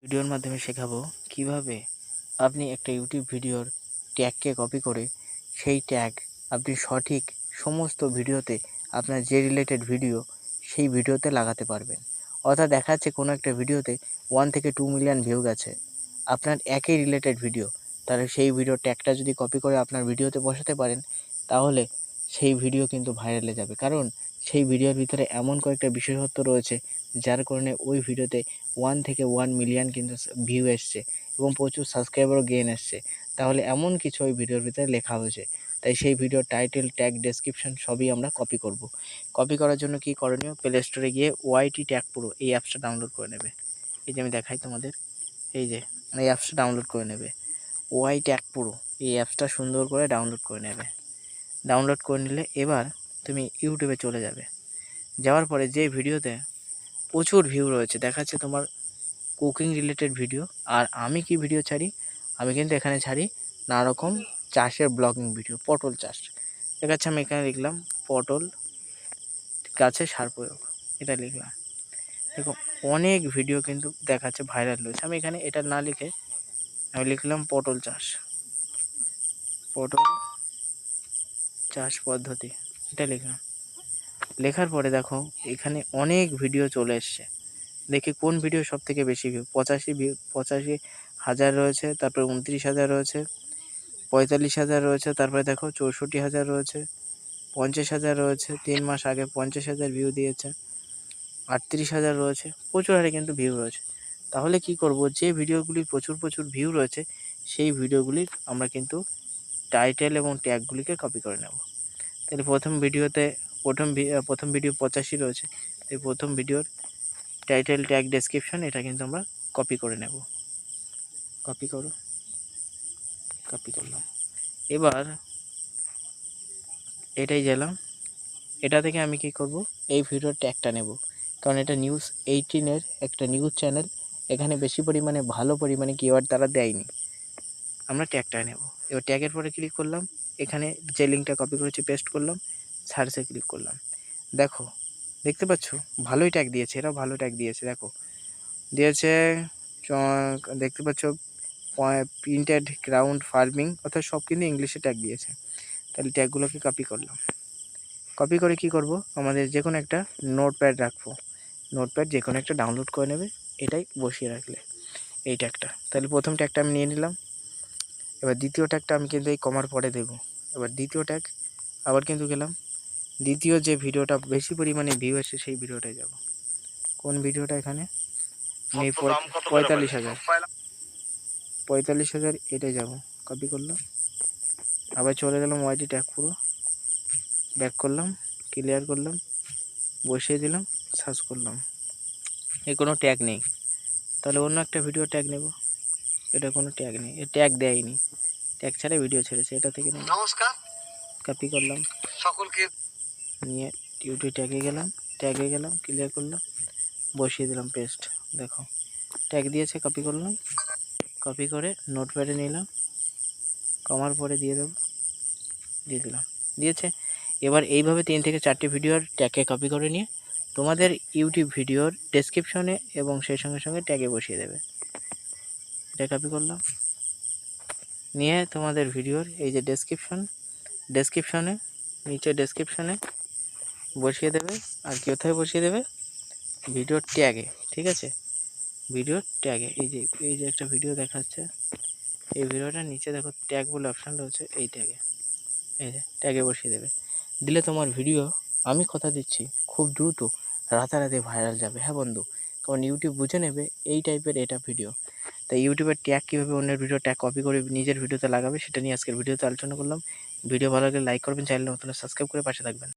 ভিডিওর মাধ্যমে শেখাবো কিভাবে আপনি একটা ইউটিউব ভিডিওর ট্যাগকে কপি করে সেই ট্যাগ আপনি সঠিক সমস্ত ভিডিওতে আপনার যে রিলেটেড ভিডিও সেই ভিডিওতে লাগাতে পারবেন। অর্থাৎ দেখা যাচ্ছে কোনো একটা ভিডিওতে 1 থেকে 2 মিলিয়ন ভিউ গেছে আপনার একই রিলেটেড ভিডিও, তাহলে সেই ভিডিও ট্যাগটা যদি কপি করে আপনার ভিডিওতে বসাতে পারেন তাহলে সেই ভিডিও কিন্তু ভাইরালে যাবে। কারণ সেই ভিডিওর ভিতরে এমন কয়েকটা বিশেষত্ব রয়েছে যার কারণে ওই ভিডিওতে 1 থেকে 1 মিলিয়ন কিন্তু ভিউ এসছে এবং প্রচুর সাবস্ক্রাইবারও গেইন এসছে। তাহলে এমন কিছু ওই ভিডিওর ভিতরে লেখা হয়েছে, তাই সেই ভিডিওর টাইটেল, ট্যাগ, ডেসক্রিপশন সবই আমরা কপি করব। কপি করার জন্য কি করণীয়, প্লে স্টোরে গিয়ে ওয়াইটি ট্যাগ প্রো এই অ্যাপসটা ডাউনলোড করে নেবে। এই যে আমি দেখাই তোমাদের, এই যে এই অ্যাপসটা ডাউনলোড করে নেবে। ওয়াই ট্যাগ প্রো এই অ্যাপসটা সুন্দর করে ডাউনলোড করে নেবে। ডাউনলোড করে নিলে এবার তুমি ইউটিউবে চলে যাবে। যাওয়ার পরে যে ভিডিওতে প্রচুর ভিউ রয়েছে, দেখাচ্ছে তোমার কুকিং রিলেটেড ভিডিও, আর আমি কি ভিডিও ছাড়ি, আমি কিন্তু এখানে ছাড়ি নানা রকম চাষের ব্লগিং ভিডিও। পটল চাষ দেখাচ্ছে, আমি এখানে লিখলাম পটল গাছে সার প্রয়োগ, এটা লিখলাম। দেখো অনেক ভিডিও কিন্তু দেখাচ্ছে ভাইরাল হয়েছে। আমি এখানে এটা না লিখে আমি লিখলাম পটল চাষ পদ্ধতি, এটা লিখলাম। লেখার পরে দেখো এখানে অনেক ভিডিও চলে এসছে। দেখি কোন ভিডিও সব থেকে বেশি ভিউ, 85,000 রয়েছে, তারপরে 29,000 রয়েছে, 45,000 রয়েছে, তারপরে দেখো 64,000 রয়েছে, 50,000 রয়েছে, 3 মাস আগে 50,000 ভিউ দিয়েছে, 38,000 রয়েছে, প্রচুর হারে কিন্তু ভিউ রয়েছে। তাহলে কি করব, যে ভিডিওগুলি প্রচুর ভিউ রয়েছে সেই ভিডিওগুলির আমরা কিন্তু টাইটেল এবং ট্যাগগুলিকে কপি করে নেব। তাহলে প্রথম ভিডিও 85 রয়েছে, তাই প্রথম ভিডিওর টাইটেল, ট্যাগ, ডেসক্রিপশন এটা কিন্তু আমরা কপি করে নেব। কপি করলাম। এবার এটাই গেলাম, এটা থেকে আমি কি করব, এই ভিডিওর ট্যাগটা নেব, কারণ এটা নিউজ 18-এর একটা নিউজ চ্যানেল। এখানে বেশি পরিমাণে ভালো পরিমাণে কিওয়ার্ড তারা দেয়নি, আমরা ট্যাগটা নেব। এবার ট্যাগের পরে ক্লিক করলাম, এখানে যে লিঙ্কটা কপি করেছি পেস্ট করলাম, সার্চে ক্লিক করলাম। দেখো দেখতে পাচ্ছ ভালোই ট্যাগ দিয়েছে, এরা ভালো ট্যাগ দিয়েছে। দেখো দিয়েছে, দেখতে পাচ্ছ প্রিন্টেড গ্রাউন্ড ফার্মিং, অর্থাৎ সব কিন্তু ইংলিশে ট্যাগ দিয়েছে। তাহলে ট্যাগগুলোকে কপি করলাম। কপি করে কি করব, আমাদের যে কোনো একটা নোটপ্যাড রাখবো, নোটপ্যাড যে কোনো একটা ডাউনলোড করে নেবে, এটাই বসিয়ে রাখলে এই ট্যাগটা। তাহলে প্রথম ট্যাগটা আমি নিয়ে নিলাম। এবার দ্বিতীয় ট্যাগটা আমি কিন্তু এই কমার পরে দেব। এবার দ্বিতীয় ট্যাগ আবার কিন্তু গেলাম, দ্বিতীয় যে ভিডিওটা বেশি পরিমাণে ভিউ আসে সেই ভিডিওটায় যাব। কোন ভিডিওটা, এখানে আমি 45,000 এটাই যাব। কপি করলাম, আবার চলে গেলাম ওয়াইটি ট্যাগ পুরো, ব্যাক করলাম, ক্লিয়ার করলাম, বসিয়ে দিলাম, সার্চ করলাম, এর কোনো ট্যাগ নেই। তাহলে অন্য একটা ভিডিও ট্যাগ নেব, এটা কোনো ট্যাগ নেই, এর ট্যাগ দেয়নি, ট্যাগ ছাড়া ভিডিও ছেড়েছে, এটা থেকে নেব। নমস্কার, কপি করলাম, সকলকে নিয়ে ইউটিউব ট্যাগে গেলাম, ক্লিয়ার করলাম, বসিয়ে দিলাম পেস্ট। দেখো ট্যাগ দিয়েছে, কপি করলাম, কপি করে নোটপ্যাডে নিলাম, কমার পরে দিয়ে দিলাম, দিয়েছে। এবার এইভাবে 3 থেকে 4টি ভিডিওর ট্যাগে কপি করে নিয়ে তোমাদের ইউটিউব ভিডিওর ডেসক্রিপশনে এবং সেই সঙ্গে ট্যাগে বসিয়ে দেবে। এটা কপি করলাম, নিয়ে তোমাদের ভিডিওর এই যে ডেসক্রিপশনে নিচে ডেসক্রিপশনে বসিয়ে দেবে। আর কোথায় বসিয়ে দেবে, ভিডিওর ট্যাগে, ঠিক আছে, ভিডিওর ট্যাগে। এই যে একটা ভিডিও দেখাচ্ছে, এই ভিডিওটার নিচে দেখো ট্যাগ বলে অপশান রয়েছে, এই ট্যাগে বসিয়ে দেবে। দিলে তোমার ভিডিও, আমি কথা দিচ্ছি, খুব দ্রুত রাতারাতি ভাইরাল যাবে। হ্যাঁ বন্ধু, কারণ ইউটিউব বুঝে নেবে এই টাইপের এটা ভিডিও। তাই ইউটিউবের ট্যাগ কীভাবে অন্যের ভিডিও ট্যাগ কপি করে নিজের ভিডিওতে লাগাবে সেটা নিয়ে আজকের ভিডিওতে আলোচনা করলাম। ভিডিও ভালো লাগলে লাইক করবেন, চ্যানেল নতুন সাবস্ক্রাইব করে পাশে থাকবেন।